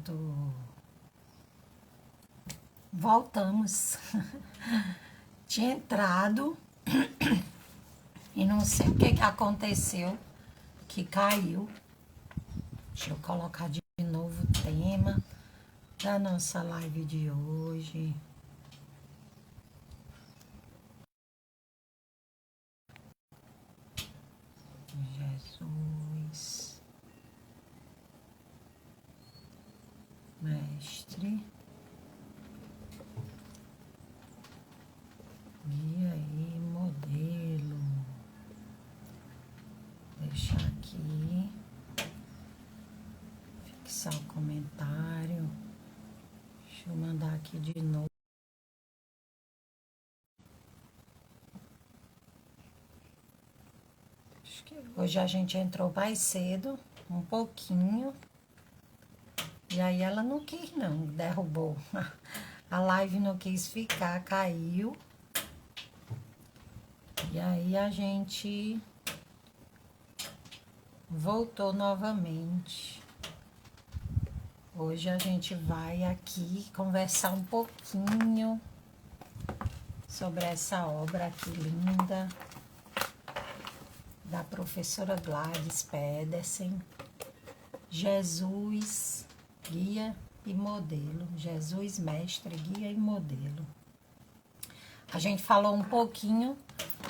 Pronto. Voltamos. Tinha entrado e não sei o que aconteceu, que caiu. Deixa eu colocar de novo o tema da nossa live de hoje. Jesus, mestre, guia e modelo. Deixar aqui, fixar o comentário. Deixa eu mandar aqui de novo. Acho que hoje a gente entrou mais cedo, um pouquinho. E aí ela não quis não, derrubou. A live não quis ficar, caiu. E aí a gente voltou novamente. Hoje a gente vai aqui conversar um pouquinho sobre essa obra aqui linda da professora Gladys Pedersen, Jesus, guia e modelo. Jesus, mestre, guia e modelo. A gente falou um pouquinho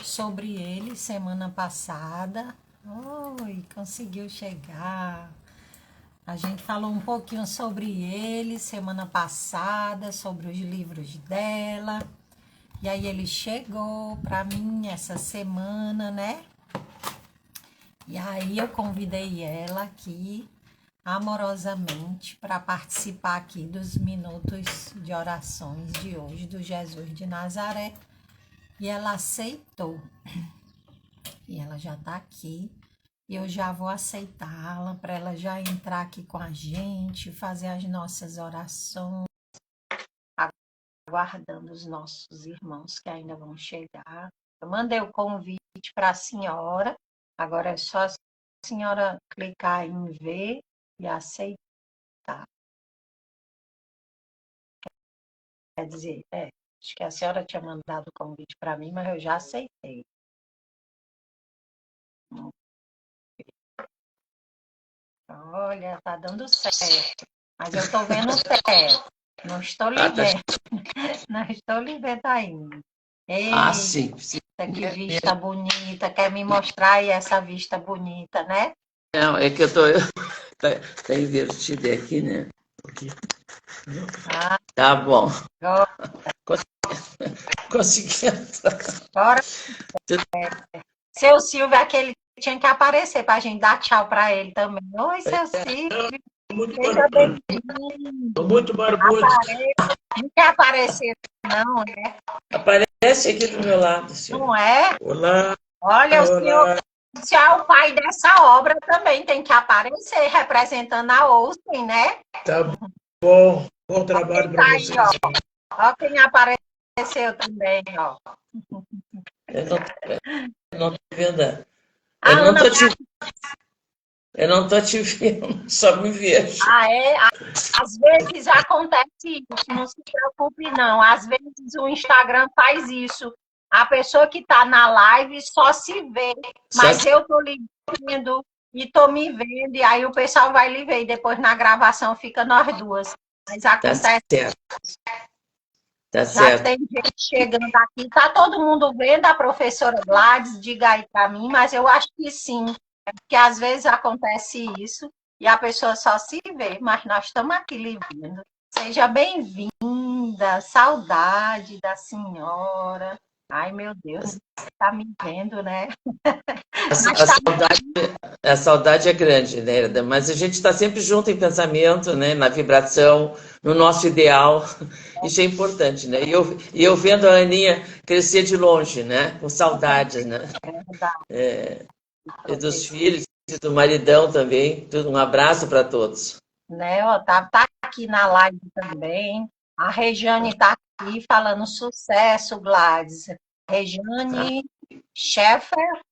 sobre ele semana passada. Oi, conseguiu chegar. A gente falou um pouquinho sobre ele semana passada, sobre os livros dela. E aí ele chegou para mim essa semana, né? E aí eu convidei ela aqui amorosamente para participar aqui dos minutos de orações de hoje do Jesus de Nazaré. E ela aceitou. E ela já está aqui. E eu já vou aceitá-la para ela já entrar aqui com a gente, fazer as nossas orações, aguardando os nossos irmãos que ainda vão chegar. Eu mandei o convite para a senhora. Agora é só a senhora clicar em ver e aceitar. Quer dizer, acho que a senhora tinha mandado o convite para mim, mas eu já aceitei. Olha, tá dando certo. Mas eu estou vendo certo. Não estou lhe vendo. Não estou lhe vendo ainda. Eita, sim. que vista bonita. Quer me mostrar aí essa vista bonita, né? Não, é que eu tô. Tá invertido aqui, né? Aqui. Tá bom. Consegui entrar. Agora, seu Silvio é aquele que tinha que aparecer para a gente dar tchau para ele também. Oi, seu Silvio. Seja bem-vindo. Tô muito barbudo. Não quer aparecer, não, né? Aparece aqui do meu lado, senhor. Não é? Olá. Olha, Olá. o senhor é o pai dessa obra também, tem que aparecer representando a Olsen, né? Tá bom. Bom trabalho para vocês. Aí, ó quem apareceu também, ó. Eu não tô vendo. A Ana. Eu não tô te vendo, só me vejo. É? Às vezes acontece isso, não se preocupe, não. Às vezes o Instagram faz isso. A pessoa que está na live só se vê, mas eu estou lhe vendo e estou me vendo, e aí o pessoal vai lhe ver, e depois na gravação fica nós duas. Mas acontece. Tá Já certo. tem gente chegando aqui. Está todo mundo vendo a professora Gladys? Diga aí para mim, mas eu acho que sim. É porque às vezes acontece isso e a pessoa só se vê, mas nós estamos aqui lhe vendo. Seja bem-vinda, saudade da senhora. Ai, meu Deus, está me vendo, né? A saudade é grande, né, Herda? Mas a gente está sempre junto em pensamento, né, na vibração, no nosso ideal. Isso é importante, né? E eu vendo a Aninha crescer de longe, né? Com saudades, né? E dos filhos, e do maridão também. Um abraço para todos. Né, ó, tá aqui na live também. A Regiane está aqui falando sucesso, Gladys. Regiane Schaeffer,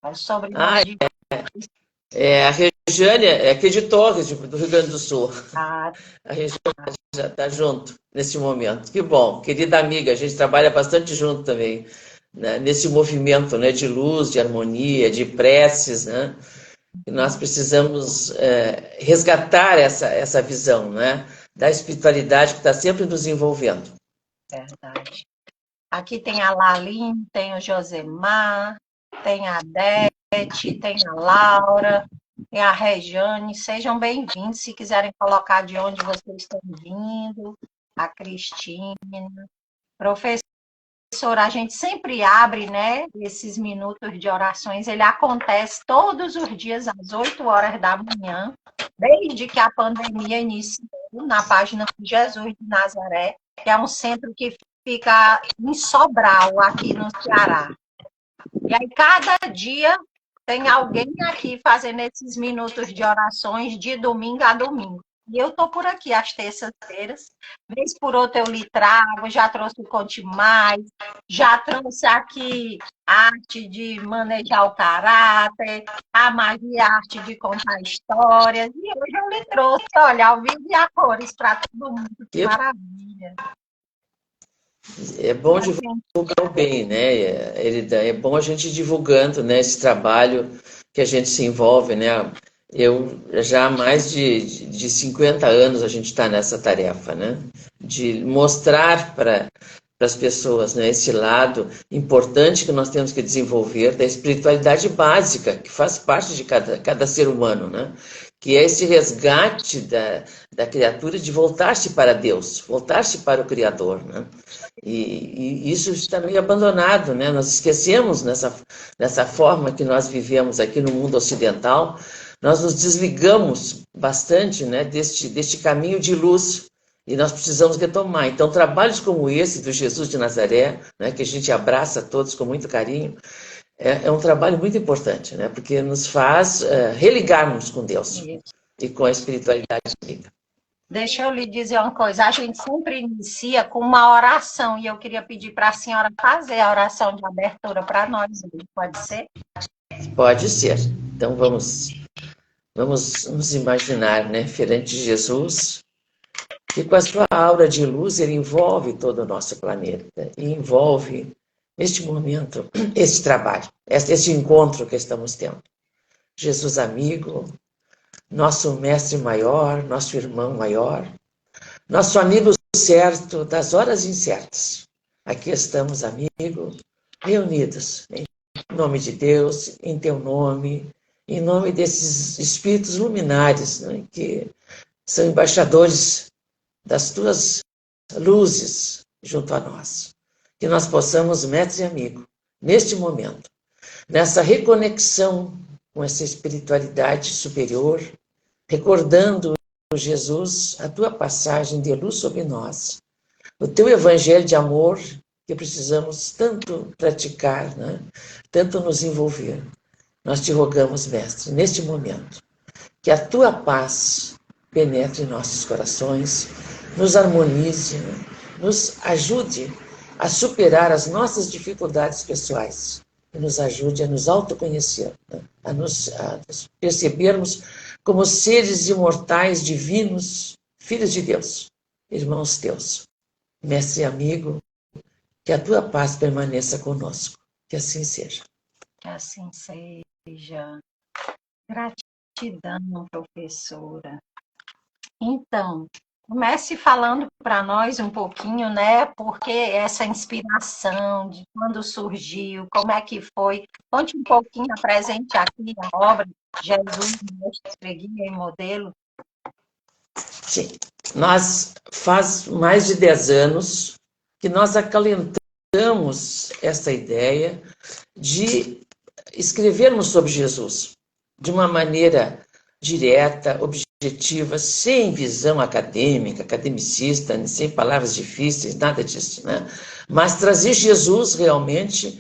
é o sobrenome de A Regiane é aqui de Torres, do Rio Grande do Sul. Ah, A Regiane já está junto nesse momento. Que bom, querida amiga, a gente trabalha bastante junto também, né, nesse movimento, né, de luz, de harmonia, de preces, né? E nós precisamos resgatar essa visão, né, da espiritualidade que está sempre nos envolvendo. verdade. Aqui tem a Laline, tem o Josemar, tem a Dete, tem a Laura, tem a Rejane. Sejam bem-vindos. Se quiserem colocar de onde vocês estão vindo, a Cristina. Professora, a gente sempre abre, né, esses minutos de orações. Ele acontece todos os dias às 8 horas da manhã, desde que a pandemia iniciou, na página de Jesus de Nazaré, que é um centro que fica em Sobral, aqui no Ceará. E aí, cada dia, tem alguém aqui fazendo esses minutos de orações de domingo a domingo. E eu estou por aqui às terças-feiras. Vez por outra eu lhe trago, já trouxe o Conte Mais, já trouxe aqui a arte de manejar o caráter, a magia, a arte de contar histórias. E hoje eu lhe trouxe, olha, ao vivo e a cores para todo mundo. Que maravilha! É bom divulgar o bem, né? É bom a gente divulgando, né, esse trabalho que a gente se envolve, né? Eu já há mais de 50 anos a gente está nessa tarefa, né? De mostrar para as pessoas, né, esse lado importante que nós temos que desenvolver da espiritualidade básica, que faz parte de cada ser humano, né? Que é esse resgate da criatura de voltar-se para Deus, voltar-se para o Criador, né? E isso está meio abandonado, né? Nós esquecemos nessa forma que nós vivemos aqui no mundo ocidental, nós nos desligamos bastante, né, deste caminho de luz e nós precisamos retomar. Então, trabalhos como esse do Jesus de Nazaré, né, que a gente abraça todos com muito carinho, é um trabalho muito importante, né, porque nos faz religarmos com Deus e com a espiritualidade amiga. Deixa eu lhe dizer uma coisa, a gente sempre inicia com uma oração, e eu queria pedir para a senhora fazer a oração de abertura para nós, pode ser? Pode ser. Então vamos nos imaginar, né, perante Jesus, que com a sua aura de luz ele envolve todo o nosso planeta, e envolve, neste momento, esse trabalho, esse encontro que estamos tendo. Jesus amigo, nosso mestre maior, nosso irmão maior, nosso amigo certo das horas incertas. Aqui estamos, amigo, reunidos em nome de Deus, em teu nome, em nome desses espíritos luminares, né, que são embaixadores das tuas luzes junto a nós. Que nós possamos, mestre e amigo, neste momento, nessa reconexão com essa espiritualidade superior, recordando, Jesus, a tua passagem de luz sobre nós, o teu evangelho de amor que precisamos tanto praticar, né? Tanto nos envolver. Nós te rogamos, mestre, neste momento, que a tua paz penetre em nossos corações, nos harmonize, né? Nos ajude a superar as nossas dificuldades pessoais e nos ajude a nos autoconhecer, né? a nos percebermos como seres imortais, divinos, filhos de Deus, irmãos teus. Mestre e amigo, que a tua paz permaneça conosco. Que assim seja. Que assim seja. Gratidão, professora. Então, comece falando para nós um pouquinho, né? Porque essa inspiração, de quando surgiu, como é que foi. Conte um pouquinho, apresente aqui a obra Jesus, Mestre, Guia e Modelo. Sim, nós faz mais de 10 anos que nós acalentamos essa ideia de escrevermos sobre Jesus de uma maneira direta, objetiva, sem visão acadêmica, academicista, sem palavras difíceis, nada disso, né? Mas trazer Jesus realmente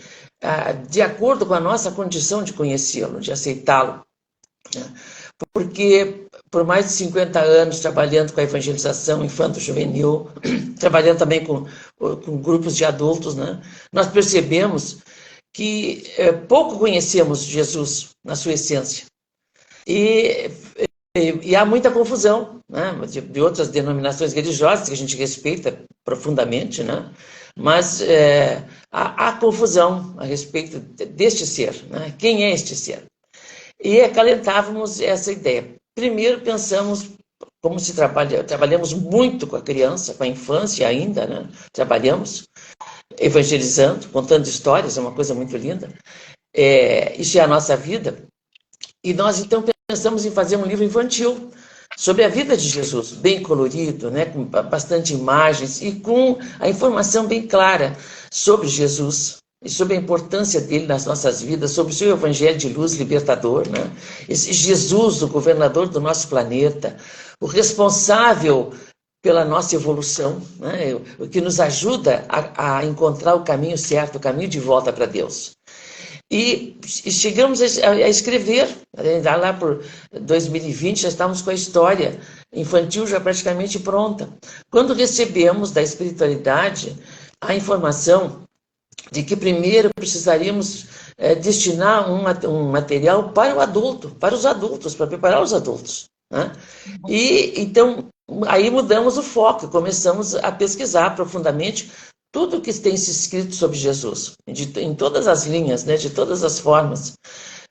de acordo com a nossa condição de conhecê-lo, de aceitá-lo, né? Porque por mais de 50 anos trabalhando com a evangelização infanto-juvenil, trabalhando também com grupos de adultos, né? Nós percebemos que pouco conhecemos Jesus na sua essência. E, e há muita confusão, né, de outras denominações religiosas que a gente respeita profundamente, né, mas há confusão a respeito deste ser, né, quem é este ser? E acalentávamos essa ideia. Primeiro pensamos, como se trabalhamos muito com a criança, com a infância ainda, né, trabalhamos, evangelizando, contando histórias, é uma coisa muito linda, isso é a nossa vida. E nós, então, pensamos em fazer um livro infantil sobre a vida de Jesus, bem colorido, né, com bastante imagens e com a informação bem clara sobre Jesus e sobre a importância dele nas nossas vidas, sobre o seu evangelho de luz libertador, né? Esse Jesus, o governador do nosso planeta, o responsável pela nossa evolução, né? O que nos ajuda a encontrar o caminho certo, o caminho de volta para Deus. E chegamos a escrever, lá por 2020 já estávamos com a história infantil já praticamente pronta. Quando recebemos da espiritualidade a informação de que primeiro precisaríamos destinar um material para o adulto, para os adultos, para preparar os adultos, né? E então aí mudamos o foco, começamos a pesquisar profundamente tudo que tem se escrito sobre Jesus, em todas as linhas, né, de todas as formas,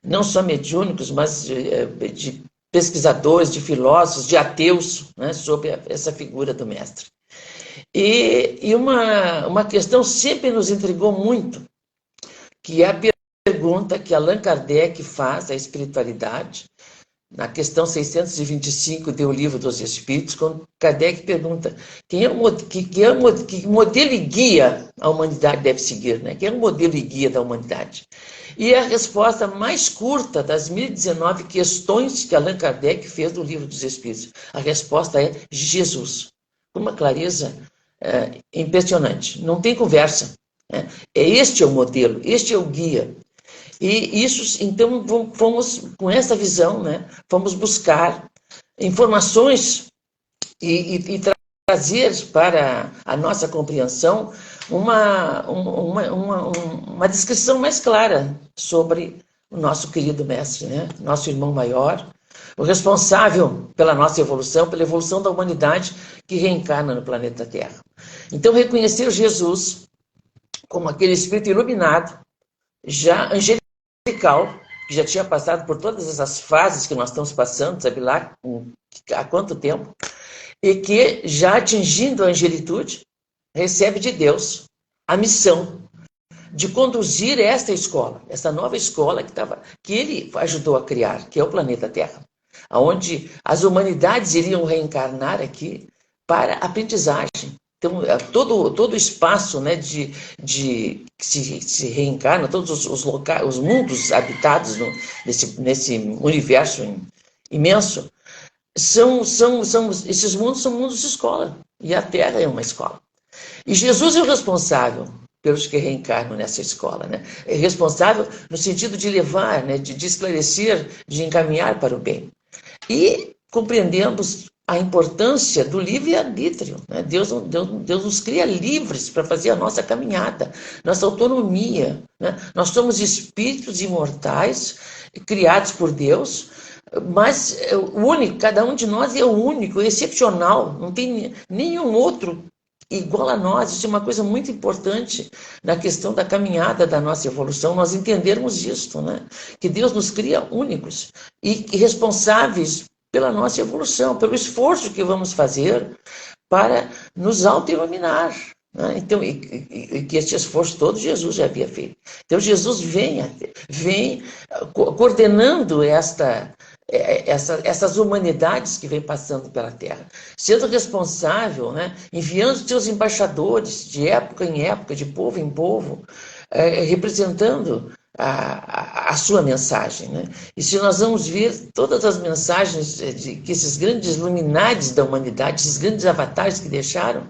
não só mediúnicos, mas de pesquisadores, de filósofos, de ateus, né, sobre essa figura do mestre. E uma questão sempre nos intrigou muito, que é a pergunta que Allan Kardec faz à espiritualidade, na questão 625 do Livro dos Espíritos, quando Kardec pergunta que modelo e guia a humanidade deve seguir, né? Quem é o modelo e guia da humanidade? E a resposta mais curta das 1019 questões que Allan Kardec fez no Livro dos Espíritos, a resposta é Jesus, com uma clareza impressionante, não tem conversa, né? Este é o modelo, este é o guia. E isso, então, fomos com essa visão, né, fomos buscar informações e trazer para a nossa compreensão uma descrição mais clara sobre o nosso querido mestre, né, nosso irmão maior, o responsável pela nossa evolução, pela evolução da humanidade que reencarna no planeta Terra. Então, reconhecer Jesus como aquele espírito iluminado, já angelical, que já tinha passado por todas essas fases que nós estamos passando, sabe lá há quanto tempo, e que, já atingindo a angelitude, recebe de Deus a missão de conduzir esta escola, essa nova escola que ele ajudou a criar, que é o planeta Terra, onde as humanidades iriam reencarnar aqui para aprendizagem. Então, todo o espaço, né, que se reencarna, todos os locais, os mundos habitados nesse universo imenso, esses mundos são mundos de escola, e a Terra é uma escola. E Jesus é o responsável pelos que reencarnam nessa escola, né? É responsável no sentido de levar, né, de esclarecer, de encaminhar para o bem. E compreendemos a importância do livre-arbítrio, né? Deus nos cria livres para fazer a nossa caminhada, nossa autonomia, né? Nós somos espíritos imortais, criados por Deus, mas o único, cada um de nós é o único, é excepcional, não tem nenhum outro igual a nós. Isso é uma coisa muito importante na questão da caminhada da nossa evolução, nós entendermos isso, né? Que Deus nos cria únicos e responsáveis pela nossa evolução, pelo esforço que vamos fazer para nos auto-iluminar, né? Então, que este esforço todo Jesus já havia feito. Então, Jesus vem coordenando essas humanidades que vêm passando pela Terra, sendo responsável, né, enviando seus embaixadores de época em época, de povo em povo, representando a sua mensagem, né? E se nós vamos ver todas as mensagens que esses grandes luminares da humanidade, esses grandes avatares que deixaram,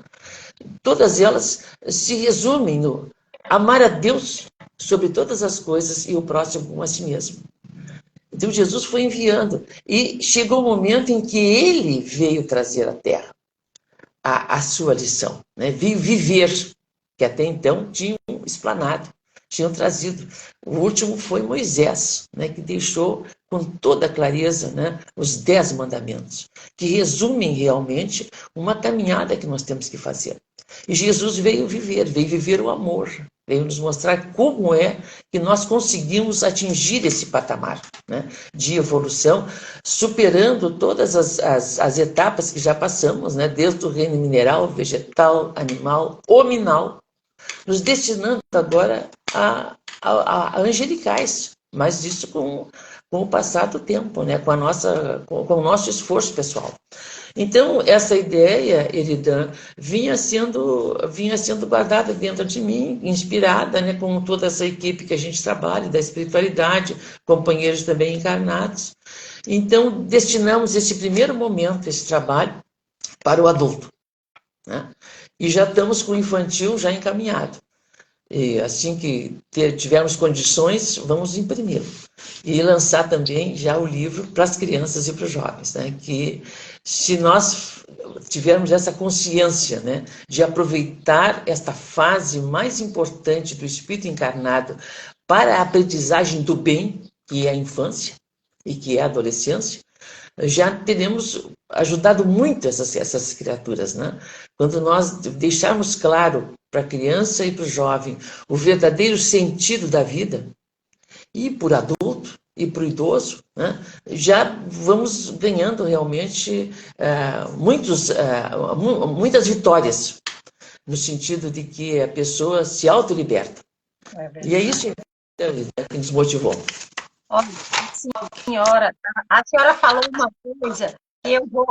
todas elas se resumem no amar a Deus sobre todas as coisas e o próximo como a si mesmo. Então Jesus foi enviando e chegou o momento em que ele veio trazer à Terra a sua lição, né? Veio viver, que até então tinha explanado, tinham trazido. O último foi Moisés, né, que deixou com toda clareza, né, os 10 mandamentos, que resumem realmente uma caminhada que nós temos que fazer. E Jesus veio viver o amor, veio nos mostrar como é que nós conseguimos atingir esse patamar, né, de evolução, superando todas as etapas que já passamos, né, desde o reino mineral, vegetal, animal, hominal, nos destinando agora a angelicais, mas isso com o passar do tempo, né? Com o nosso esforço pessoal. Então, essa ideia, Eridan, vinha sendo guardada dentro de mim, inspirada, né, com toda essa equipe que a gente trabalha, da espiritualidade, companheiros também encarnados. Então, destinamos esse primeiro momento, esse trabalho, para o adulto, né? E já estamos com o infantil já encaminhado. E assim que tivermos condições, vamos imprimi-lo. E lançar também já o livro para as crianças e para os jovens, né? Que se nós tivermos essa consciência, né, de aproveitar esta fase mais importante do espírito encarnado para a aprendizagem do bem, que é a infância e que é a adolescência, já teremos ajudado muito essas criaturas, né? Quando nós deixarmos claro para a criança e para o jovem o verdadeiro sentido da vida, e por adulto e para o idoso, né, já vamos ganhando realmente muitas vitórias, no sentido de que a pessoa se autoliberta. E é isso que nos motivou. Olha, a senhora falou uma coisa que eu vou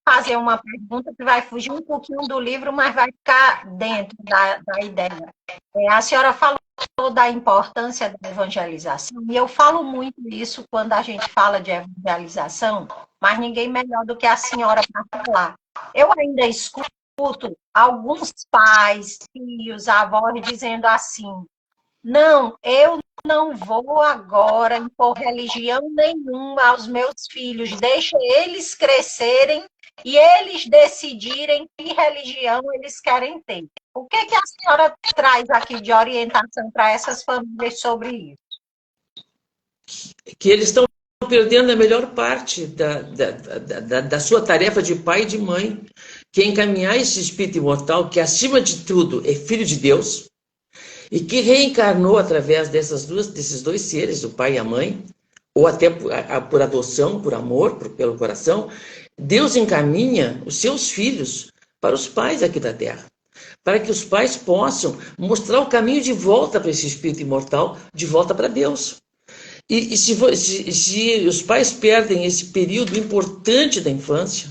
fazer uma pergunta que vai fugir um pouquinho do livro, mas vai ficar dentro da ideia. A senhora falou da importância da evangelização, e eu falo muito isso quando a gente fala de evangelização, mas ninguém melhor do que a senhora para falar. Eu ainda escuto alguns pais, filhos, avós dizendo assim: não, eu não vou agora impor religião nenhuma aos meus filhos, deixa eles crescerem e eles decidirem que religião eles querem ter. O que a senhora traz aqui de orientação para essas famílias sobre isso? Que eles estão perdendo a melhor parte da sua tarefa de pai e de mãe, que é encaminhar esse espírito imortal, que acima de tudo é filho de Deus, e que reencarnou através desses dois seres, o pai e a mãe, ou até por adoção, por amor, pelo coração. Deus encaminha os seus filhos para os pais aqui da Terra, para que os pais possam mostrar o caminho de volta para esse espírito imortal, de volta para Deus. E se os pais perdem esse período importante da infância,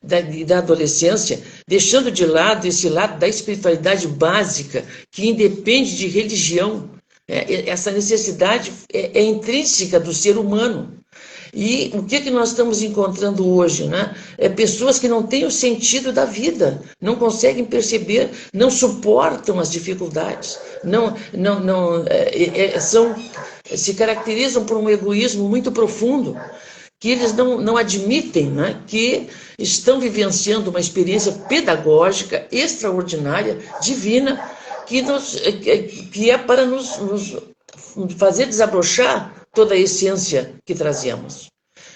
da adolescência, deixando de lado esse lado da espiritualidade básica, que independe de religião, essa necessidade é intrínseca do ser humano. E o que nós estamos encontrando hoje, né? Pessoas que não têm o sentido da vida, não conseguem perceber, não suportam as dificuldades, se caracterizam por um egoísmo muito profundo, que eles não admitem, né, que estão vivenciando uma experiência pedagógica extraordinária, divina, que é para nos fazer desabrochar toda a essência que trazemos.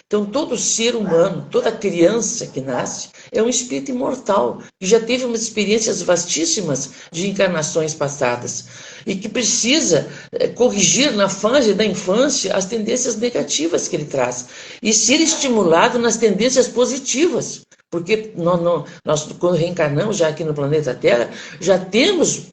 Então, todo ser humano, toda criança que nasce, é um espírito imortal, que já teve umas experiências vastíssimas de encarnações passadas, e que precisa corrigir na fase da infância as tendências negativas que ele traz, e ser estimulado nas tendências positivas, porque nós quando reencarnamos já aqui no planeta Terra, já temos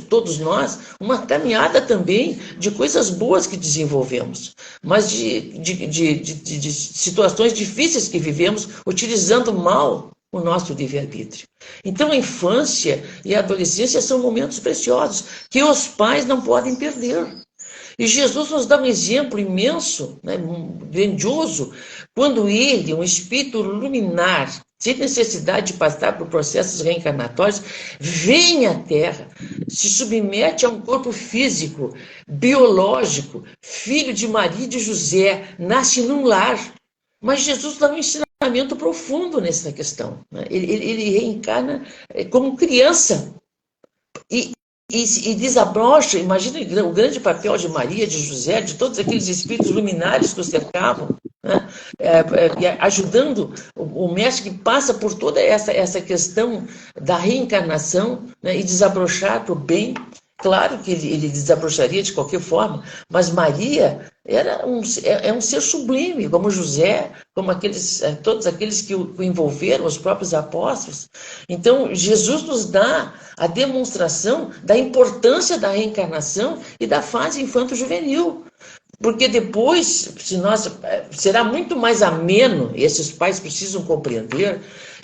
todos nós, uma caminhada também de coisas boas que desenvolvemos, mas de situações difíceis que vivemos, utilizando mal o nosso livre-arbítrio. Então, a infância e a adolescência são momentos preciosos que os pais não podem perder. E Jesus nos dá um exemplo imenso, né, grandioso, quando ele, um espírito luminar, sem necessidade de passar por processos reencarnatórios, vem à Terra, se submete a um corpo físico, biológico, filho de Maria e de José, nasce num lar. Mas Jesus dá um ensinamento profundo nessa questão, né? Ele reencarna como criança. E e desabrocha, imagina o grande papel de Maria, de José, de todos aqueles espíritos luminares que o cercavam, né? Ajudando o mestre que passa por toda essa questão da reencarnação, né? E desabrochar para o bem. Claro que ele desabrocharia de qualquer forma, mas Maria é um ser sublime, como José, como todos aqueles que o envolveram, os próprios apóstolos. Então, Jesus nos dá a demonstração da importância da reencarnação e da fase infanto-juvenil. Porque depois, será muito mais ameno, e esses pais precisam compreender,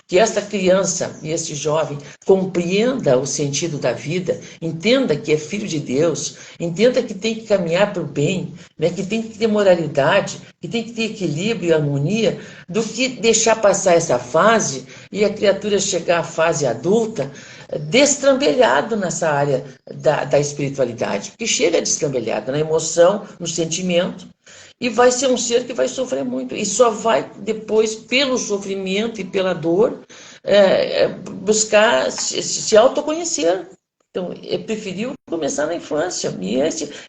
que essa criança e esse jovem compreenda o sentido da vida, entenda que é filho de Deus, entenda que tem que caminhar para o bem, né, que tem que ter moralidade, que tem que ter equilíbrio e harmonia, do que deixar passar essa fase e a criatura chegar à fase adulta destrambelhado nessa área da espiritualidade, porque chega destrambelhado na emoção, no sentimento, e vai ser um ser que vai sofrer muito. E só vai depois, pelo sofrimento e pela dor, buscar se autoconhecer. Então, é preferível começar na infância.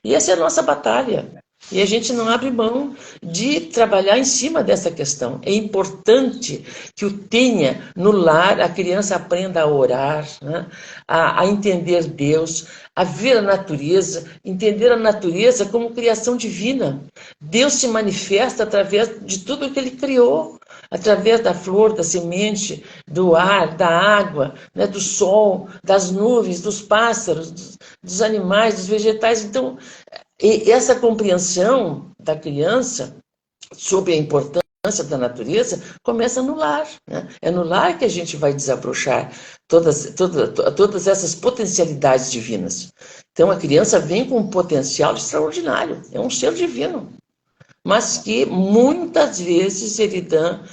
E essa é a nossa batalha. E a gente não abre mão de trabalhar em cima dessa questão. É importante que o tenha no lar, a criança aprenda a orar, né? a entender Deus, a ver a natureza, entender a natureza como criação divina. Deus se manifesta através de tudo que ele criou, através da flor, da semente, do ar, da água, né? Do sol, das nuvens, dos pássaros, dos animais, dos vegetais. Então, e essa compreensão da criança sobre a importância da natureza começa no lar, né? É no lar que a gente vai desabrochar todas essas potencialidades divinas. Então a criança vem com um potencial extraordinário, é um ser divino, mas que muitas vezes ele dá,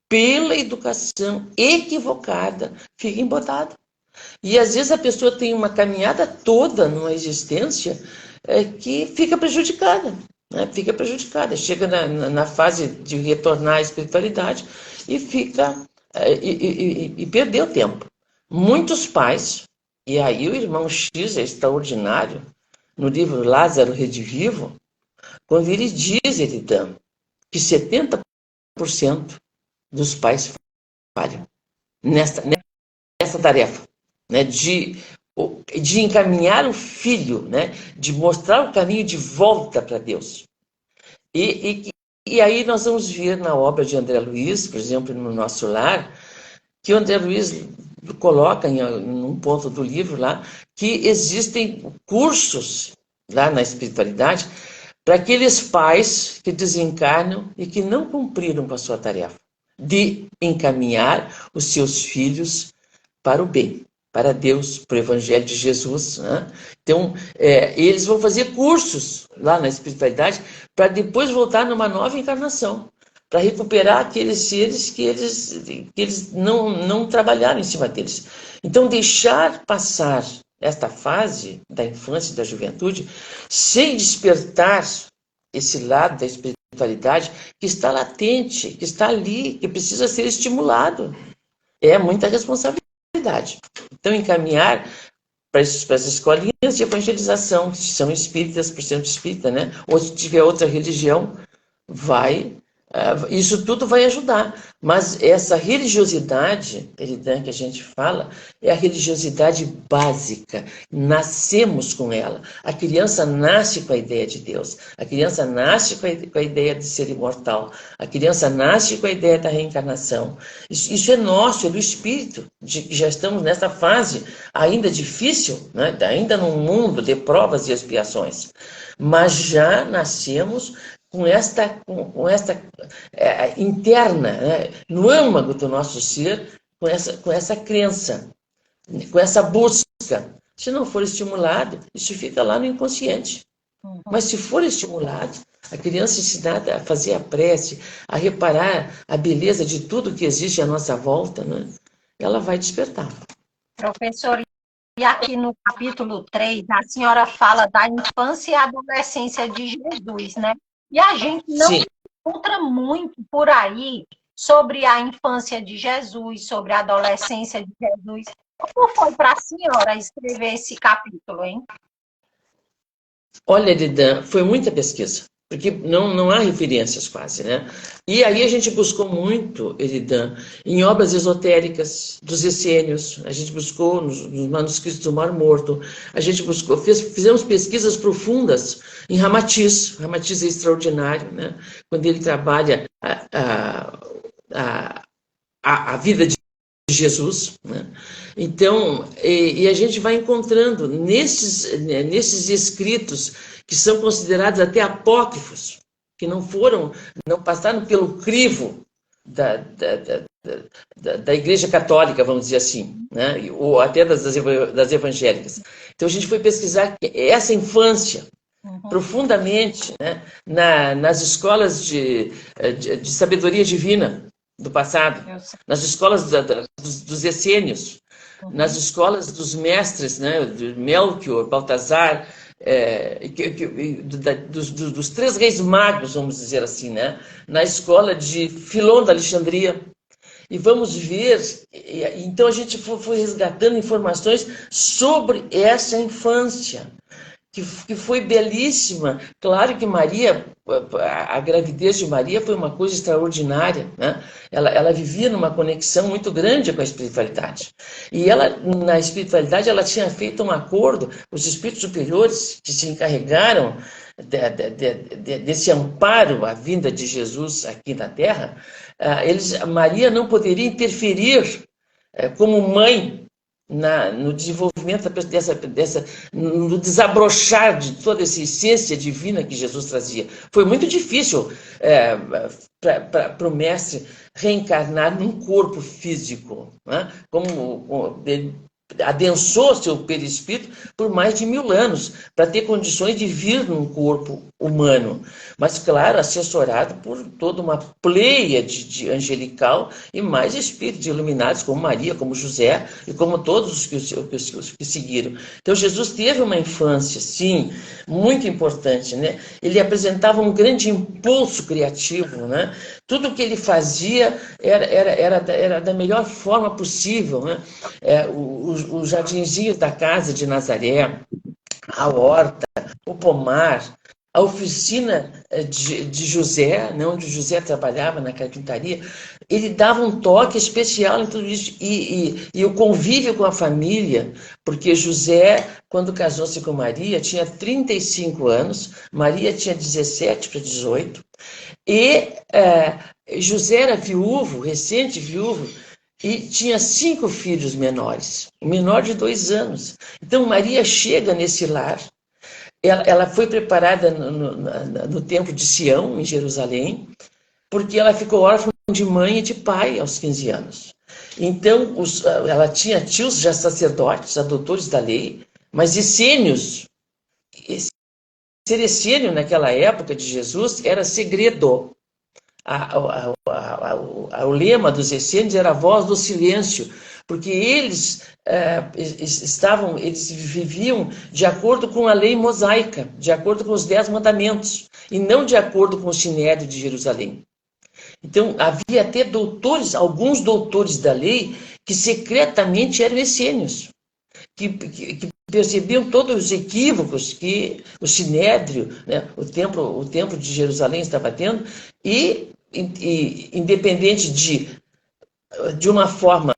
pela educação equivocada, fica embotado. E às vezes a pessoa tem uma caminhada toda numa existência que fica prejudicada, né? Fica prejudicada, chega na fase de retornar à espiritualidade e fica e perdeu tempo. Muitos pais, e aí o irmão X é extraordinário, no livro Lázaro Redivivo, quando ele diz, Eridã, que 70% dos pais falham nessa tarefa, né, de encaminhar o filho, né, de mostrar o caminho de volta para Deus. E aí nós vamos ver na obra de André Luiz, por exemplo, no Nosso Lar, que o André Luiz coloca em um ponto do livro lá, que existem cursos lá na espiritualidade para aqueles pais que desencarnam e que não cumpriram com a sua tarefa de encaminhar os seus filhos para o bem, para Deus, para o Evangelho de Jesus, né? Então, eles vão fazer cursos lá na espiritualidade para depois voltar numa nova encarnação, para recuperar aqueles seres que eles não trabalharam em cima deles. Então, deixar passar esta fase da infância e da juventude sem despertar esse lado da espiritualidade que está latente, que está ali, que precisa ser estimulado. É muita responsabilidade. Então, encaminhar para essas escolinhas de evangelização, se são espíritas, por centro espírita, né? Ou se tiver outra religião, isso tudo vai ajudar. Mas essa religiosidade, Eridan, que a gente fala, é a religiosidade básica. Nascemos com ela. A criança nasce com a ideia de Deus. A criança nasce com a ideia de ser imortal. A criança nasce com a ideia da reencarnação. Isso é nosso, é do espírito, de que já estamos nessa fase ainda difícil, né? Ainda num mundo de provas e expiações. Mas já nascemos com esta interna, né, no âmago do nosso ser, com essa crença, com essa busca. Se não for estimulado, isso fica lá no inconsciente. Mas se for estimulado, a criança ensinada a fazer a prece, a reparar a beleza de tudo que existe à nossa volta, né, ela vai despertar. Professor, e aqui no capítulo 3, a senhora fala da infância e adolescência de Jesus, né? E a gente não encontra muito por aí sobre a infância de Jesus, sobre a adolescência de Jesus. Como foi para a senhora escrever esse capítulo, hein? Olha, Eridan, foi muita pesquisa, porque não há referências quase, né? E aí a gente buscou muito, Eridan, em obras esotéricas dos essênios, a gente buscou nos manuscritos do Mar Morto, a gente buscou, fizemos pesquisas profundas em Ramatiz. Ramatiz é extraordinário, né? Quando ele trabalha a vida de Jesus, né? Então, a gente vai encontrando nesses escritos que são considerados até apócrifos, que não passaram pelo crivo da Igreja Católica, vamos dizer assim, né? Ou até das evangélicas. Então, a gente foi pesquisar essa infância profundamente, né? Nas escolas de sabedoria divina do passado, nas escolas dos essênios, nas escolas dos mestres, né, de Melchior, Baltazar, dos três reis magos, vamos dizer assim, né, na escola de Filon da Alexandria. E vamos ver, então a gente foi resgatando informações sobre essa infância, que foi belíssima. Claro que Maria, a gravidez de Maria foi uma coisa extraordinária, né? Ela vivia numa conexão muito grande com a espiritualidade. E ela, na espiritualidade, ela tinha feito um acordo, os espíritos superiores que se encarregaram desse amparo à vinda de Jesus aqui na Terra, Maria não poderia interferir como mãe no desenvolvimento no desabrochar de toda essa essência divina que Jesus trazia. Foi muito difícil para o mestre reencarnar num corpo físico, né? Como ele adensou seu perispírito por mais de 1000 anos para ter condições de vir num corpo humano, mas claro, assessorado por toda uma pleiade de angelical e mais espíritos iluminados como Maria, como José e como todos os que seguiram. Então Jesus teve uma infância, sim, muito importante, né? Ele apresentava um grande impulso criativo, né? Tudo que ele fazia era da melhor forma possível, né? Os jardinzinhos da casa de Nazaré, a horta, o pomar, a oficina de José, né, onde José trabalhava na carpintaria, ele dava um toque especial em tudo isso. E o convívio com a família, porque José, quando casou-se com Maria, tinha 35 anos, Maria tinha 17 para 18, e José era viúvo, recente viúvo, e tinha 5 filhos menores, o menor de 2 anos. Então Maria chega nesse lar, ela foi preparada no templo de Sião, em Jerusalém, porque ela ficou órfã de mãe e de pai aos 15 anos. Então ela tinha tios já sacerdotes, doutores da lei, mas essênios. Ser essênio naquela época de Jesus era segredo. O lema dos essênios era a voz do silêncio, porque eles eles viviam de acordo com a lei mosaica, de acordo com os 10 mandamentos, e não de acordo com o Sinédrio de Jerusalém. Então, havia até alguns doutores da lei, que secretamente eram essênios, que percebiam todos os equívocos que o Sinédrio, né, o templo de Jerusalém estava tendo, e independente de uma forma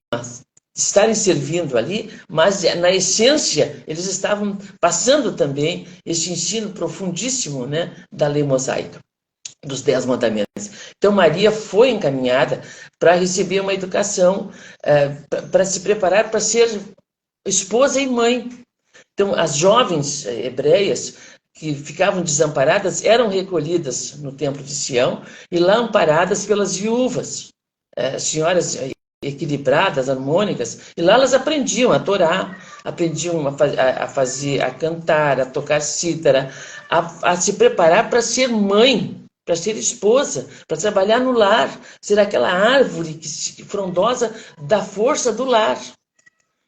estarem servindo ali, mas na essência eles estavam passando também esse ensino profundíssimo, né, da lei mosaica, dos 10 mandamentos. Então Maria foi encaminhada para receber uma educação, para se preparar para ser esposa e mãe. Então as jovens hebreias que ficavam desamparadas eram recolhidas no templo de Sião e lá amparadas pelas viúvas, senhoras equilibradas, harmônicas, e lá elas aprendiam a Torá, aprendiam a cantar, a tocar cítara, a se preparar para ser mãe, para ser esposa, para trabalhar no lar, ser aquela árvore frondosa da força do lar.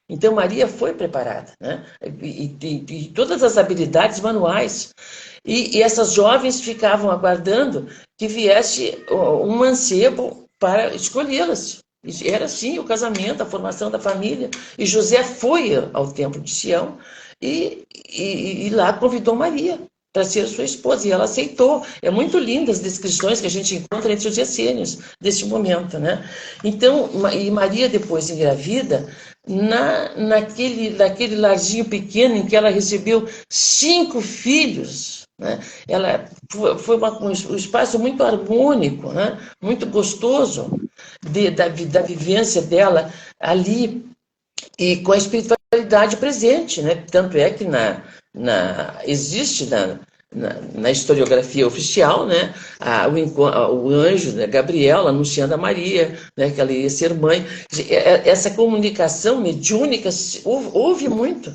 Então Maria foi preparada, né? E todas as habilidades manuais. E essas jovens ficavam aguardando que viesse um mancebo para escolhê-las. Era assim o casamento, a formação da família. E José foi ao templo de Sião e lá convidou Maria para ser sua esposa, e ela aceitou. É muito linda as descrições que a gente encontra entre os essênios desse momento, né? Então, e Maria depois engravida naquele larzinho pequeno em que ela recebeu 5 filhos, né? Ela foi um espaço muito harmônico, né? Muito gostoso da vivência dela ali e com a espiritualidade presente, né? Tanto é que existe na historiografia oficial, né, o anjo, né, Gabriel, anunciando a Maria, né, que ela ia ser mãe. Essa comunicação mediúnica houve muito.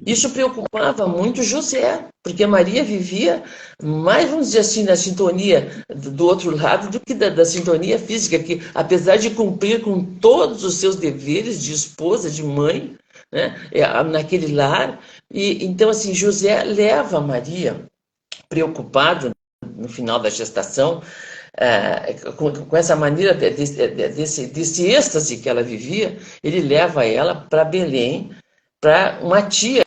Isso preocupava muito José, porque Maria vivia mais, vamos dizer assim, na sintonia do outro lado do que da sintonia física, que apesar de cumprir com todos os seus deveres de esposa, de mãe, né, naquele lar, e então assim, José leva Maria, preocupado no final da gestação, com essa maneira desse êxtase que ela vivia, ele leva ela para Belém, para uma tia,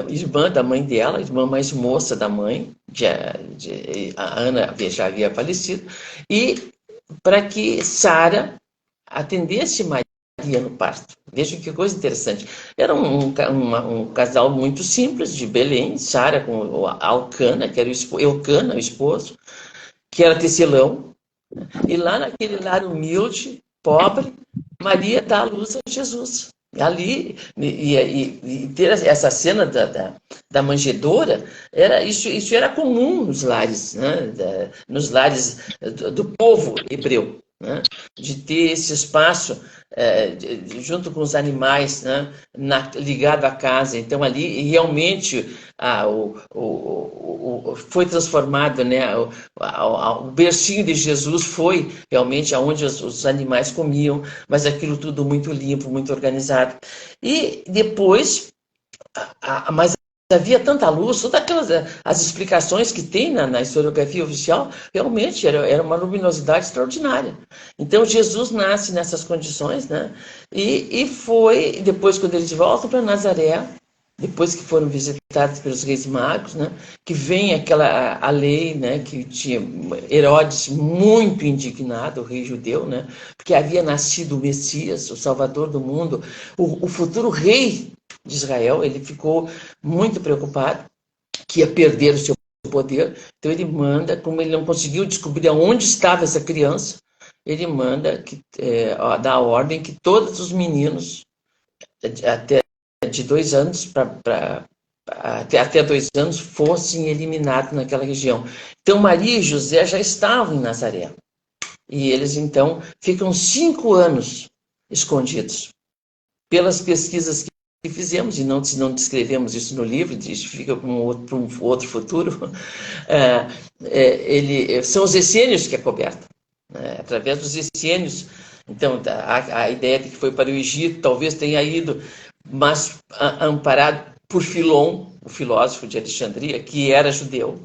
irmã da mãe dela, irmã mais moça da mãe, a Ana já havia falecido, e para que Sara atendesse Maria no parto. Veja que coisa interessante. Era um casal muito simples, de Belém, Sara com Alcana, que era Eucana, o esposo, que era tecelão, e lá naquele lar humilde, pobre, Maria dá à luz a Jesus. Ali, e ter essa cena da manjedoura, isso era comum nos lares, né? Nos lares do povo hebreu, né? De ter esse espaço junto com os animais, né? Ligado à casa. Então ali realmente foi transformado, né? O bercinho de Jesus foi realmente aonde os animais comiam, mas aquilo tudo muito limpo, muito organizado. E depois, mas havia tanta luz, todas as explicações que tem na historiografia oficial, realmente era uma luminosidade extraordinária. Então Jesus nasce nessas condições, né? E foi, depois quando eles voltam para Nazaré, depois que foram visitados pelos reis magos, né, que vem a lei, né, que tinha Herodes muito indignado, o rei judeu, né, porque havia nascido o Messias, o Salvador do mundo, o futuro rei de Israel. Ele ficou muito preocupado que ia perder o seu poder, então ele manda, como ele não conseguiu descobrir aonde estava essa criança, ele manda dar a ordem que todos os meninos até de 2 anos até 2 anos fossem eliminados naquela região. Então Maria e José já estavam em Nazaré. E eles então ficam 5 anos escondidos. Pelas pesquisas que fizemos, e não descrevemos isso no livro, isso fica para um outro futuro, são os essênios que é coberto. Através dos essênios. Então, a ideia de que foi para o Egito, talvez tenha ido, mas amparado por Filon, o filósofo de Alexandria, que era judeu.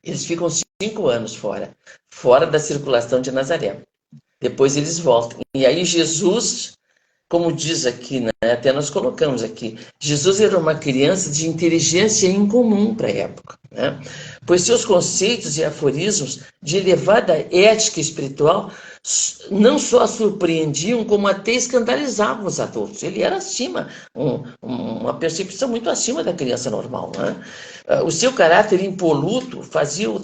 Eles ficam 5 anos fora da circulação de Nazaré. Depois eles voltam. E aí Jesus, como diz aqui, né, até nós colocamos aqui, Jesus era uma criança de inteligência incomum para a época, né? Pois seus conceitos e aforismos de elevada ética espiritual não só surpreendiam, como até escandalizavam os adultos. Ele era acima, uma percepção muito acima da criança normal, né? O seu caráter impoluto fazia-o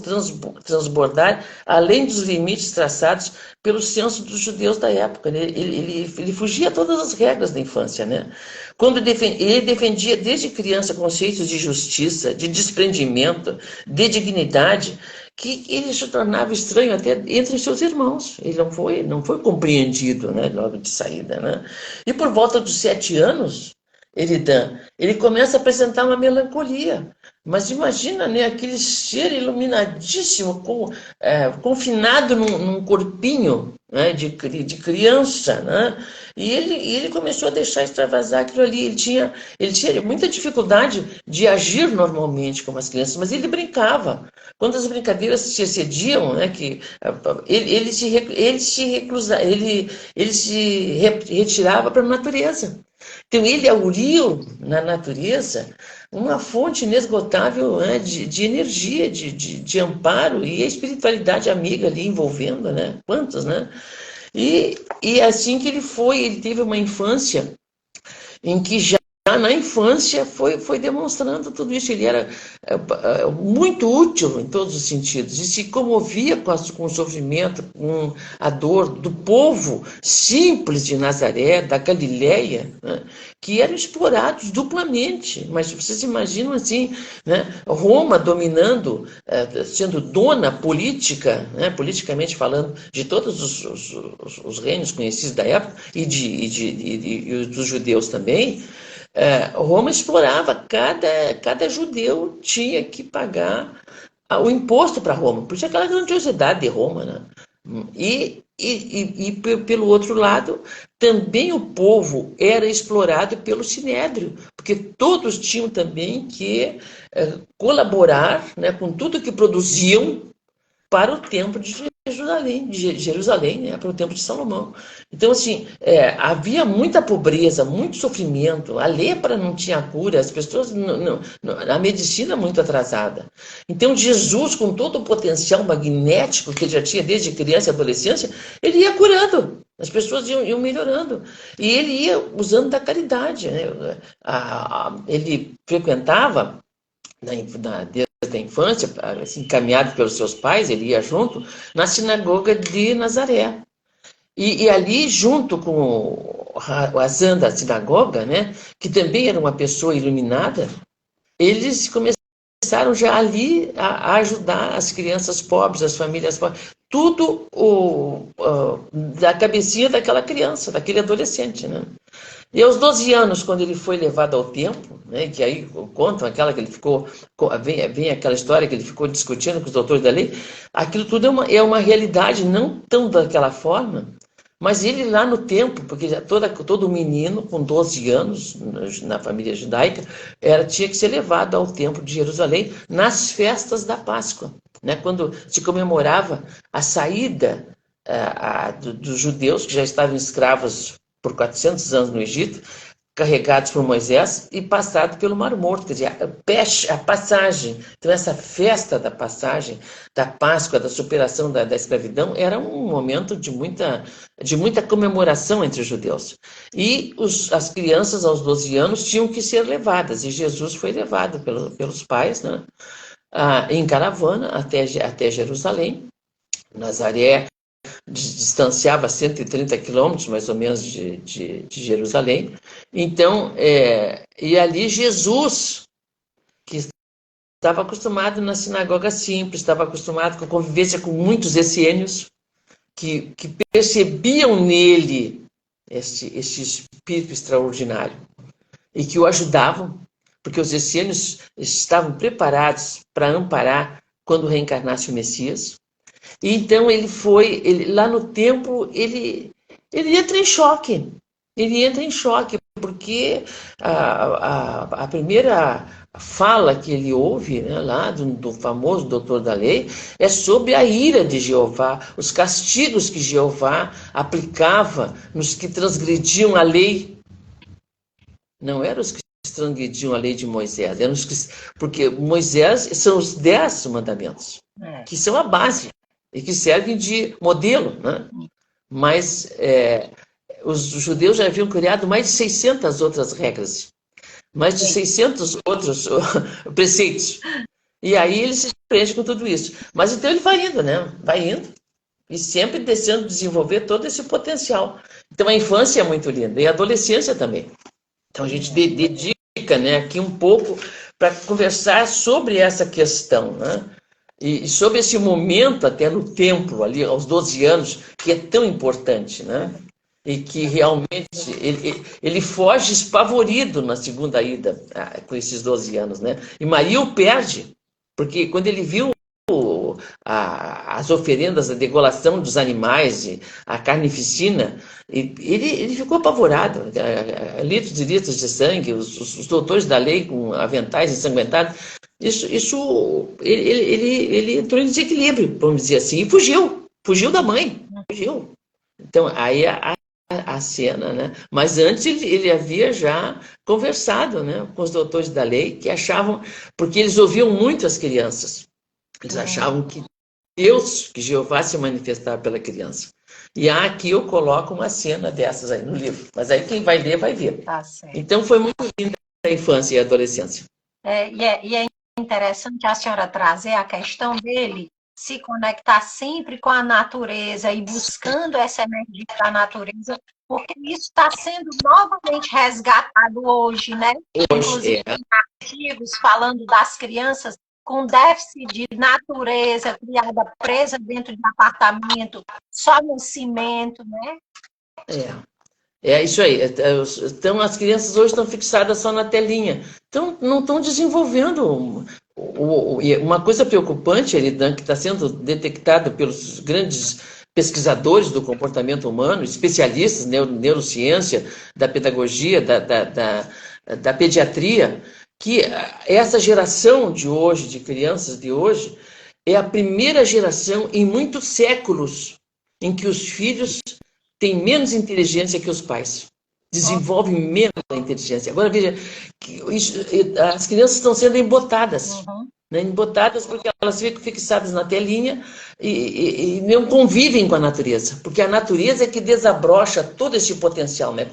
transbordar além dos limites traçados pelo senso dos judeus da época, né? Ele fugia a todas as regras da infância, né? Ele defendia desde criança conceitos de justiça, de desprendimento, de dignidade, que ele se tornava estranho até entre seus irmãos. Ele não foi compreendido, né, logo de saída, né? E por volta dos 7 anos, ele começa a apresentar uma melancolia. Mas imagina, né, aquele ser iluminadíssimo, confinado num corpinho, né, de criança, né? E ele começou a deixar extravasar aquilo ali. Ele tinha muita dificuldade de agir normalmente como as crianças, mas ele brincava. Quando as brincadeiras se excediam, né, ele se retirava para a natureza. Então ele auriu na natureza uma fonte inesgotável, né, de energia, de amparo, e a espiritualidade amiga ali envolvendo, né? Quantos, né? E assim que ele teve uma infância em que já na infância foi demonstrando tudo isso. Ele era muito útil em todos os sentidos e se comovia com o sofrimento, com a dor do povo simples de Nazaré, da Galileia, né, que eram explorados duplamente. Mas vocês imaginam assim, né, Roma dominando, sendo dona política, né, politicamente falando, de todos os reinos conhecidos da época e dos judeus também. Roma explorava, cada judeu tinha que pagar o imposto para Roma, por isso aquela grandiosidade de Roma, né? Pelo outro lado, também o povo era explorado pelo sinédrio, porque todos tinham também que colaborar, né, com tudo que produziam para o templo de Jerusalém, né, para o templo de Salomão. Então, assim, havia muita pobreza, muito sofrimento, a lepra não tinha cura, as pessoas, a medicina muito atrasada. Então, Jesus, com todo o potencial magnético que ele já tinha desde criança e adolescência, ele ia curando, as pessoas iam melhorando, e ele ia usando da caridade, né? Ele frequentava desde a infância, assim, encaminhado pelos seus pais, ele ia junto na sinagoga de Nazaré. E ali, junto com o Azan da sinagoga, né, que também era uma pessoa iluminada, eles começaram já ali a ajudar as crianças pobres, as famílias pobres, tudo da cabecinha daquela criança, daquele adolescente, né? E aos 12 anos, quando ele foi levado ao templo, né, que aí contam aquela que ele ficou, vem aquela história que ele ficou discutindo com os doutores da lei, aquilo tudo é uma realidade, não tão daquela forma, mas ele lá no templo, porque todo menino com 12 anos, na família judaica, tinha que ser levado ao templo de Jerusalém nas festas da Páscoa, né, quando se comemorava a saída dos judeus, que já estavam escravos por 400 anos no Egito, carregados por Moisés e passados pelo Mar Morto, quer dizer, a passagem. Então, essa festa da passagem, da Páscoa, da superação da escravidão, era um momento de muita comemoração entre os judeus. E as crianças, aos 12 anos, tinham que ser levadas, e Jesus foi levado pelos pais, né, em caravana até Jerusalém. Nazaré distanciava 130 quilômetros, mais ou menos, de Jerusalém. Então, e ali Jesus, que estava acostumado na sinagoga simples, estava acostumado com a convivência com muitos essênios, que percebiam nele este espírito extraordinário e que o ajudavam, porque os essênios estavam preparados para amparar quando reencarnasse o Messias. E então lá no templo, ele entra em choque. Ele entra em choque, porque a primeira fala que ele ouve, né, lá do famoso doutor da lei, é sobre a ira de Jeová, os castigos que Jeová aplicava nos que transgrediam a lei. Não eram os que transgrediam a lei de Moisés, eram porque Moisés são os 10 mandamentos, que são a base e que servem de modelo, né? Mas os judeus já haviam criado mais de 600 outras regras, mais de 600 outros preceitos. E aí ele se prende com tudo isso. Mas então ele vai indo, né? Vai indo e sempre descendo desenvolver todo esse potencial. Então a infância é muito linda e a adolescência também. Então a gente dedica, né, aqui um pouco para conversar sobre essa questão, né? E sobre esse momento até no templo, ali aos 12 anos, que é tão importante, né? E que realmente ele foge espavorido na segunda ida, com esses 12 anos, né? E Maria o perde, porque quando ele viu as oferendas, a degolação dos animais, a carnificina, ele ficou apavorado. Litros e litros de sangue, os doutores da lei com aventais ensanguentados. Ele entrou em desequilíbrio, vamos dizer assim, e fugiu da mãe, fugiu. Então, aí a cena, né? Mas antes ele havia já conversado, né, com os doutores da lei, que achavam, porque eles ouviam muito as crianças, eles achavam que Deus, que Jeová se manifestava pela criança. E aqui eu coloco uma cena dessas aí no livro, mas aí quem vai ler vai ver. Tá certo. Então foi muito linda a infância e a adolescência. E é interessante a senhora trazer a questão dele se conectar sempre com a natureza e buscando essa energia da natureza, porque isso está sendo novamente resgatado hoje, né? Inclusive, tem artigos falando das crianças com déficit de natureza, criada presa dentro de apartamento, só no cimento, né? É isso aí. Então, as crianças hoje estão fixadas só na telinha. Então, não estão desenvolvendo. Uma coisa preocupante, Eridan, que está sendo detectada pelos grandes pesquisadores do comportamento humano, especialistas em neurociência, da pedagogia, da pediatria, que essa geração de hoje, de crianças de hoje, é a primeira geração em muitos séculos em que os filhos têm menos inteligência que os pais. Desenvolvem menos a inteligência. Agora, veja, as crianças estão sendo embotadas. Né? Embotadas porque elas ficam fixadas na telinha e não convivem com a natureza. Porque a natureza é que desabrocha todo esse potencial. Né?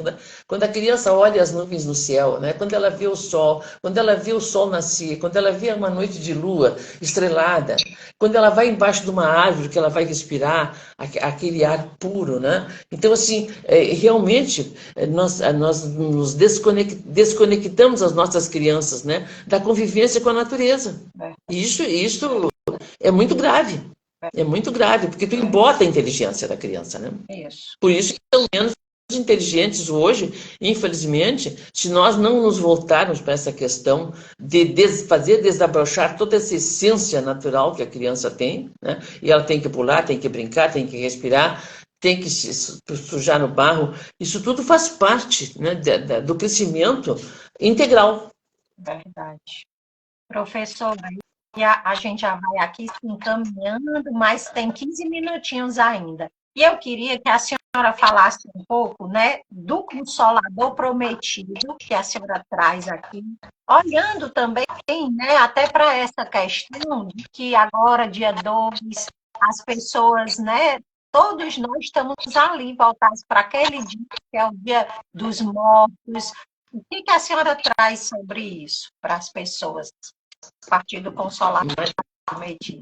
Quando a criança olha as nuvens no céu, né? Quando ela vê o sol, quando ela vê o sol nascer, quando ela vê uma noite de lua estrelada, quando ela vai embaixo de uma árvore que ela vai respirar aquele ar puro, né? Então, assim, realmente, nós nos desconectamos as nossas crianças, né, da convivência com a natureza. E isso é muito grave. É muito grave, porque tu embota a inteligência da criança, né? Isso. Por isso que, pelo menos, inteligentes hoje, infelizmente, se nós não nos voltarmos para essa questão de fazer desabrochar toda essa essência natural que a criança tem, né? E ela tem que pular, tem que brincar, tem que respirar, tem que se sujar no barro, isso tudo faz parte, né, do crescimento integral. Verdade. Professora, e a gente já vai aqui se encaminhando, mas tem 15 minutinhos ainda. E eu queria que a senhora falasse um pouco, né, do Consolador Prometido, que a senhora traz aqui, olhando também, né, até para essa questão de que agora, dia 2, as pessoas, né, todos nós estamos ali voltados para aquele dia, que é o dia dos mortos. O que a senhora traz sobre isso para as pessoas, a partir do Consolador Prometido?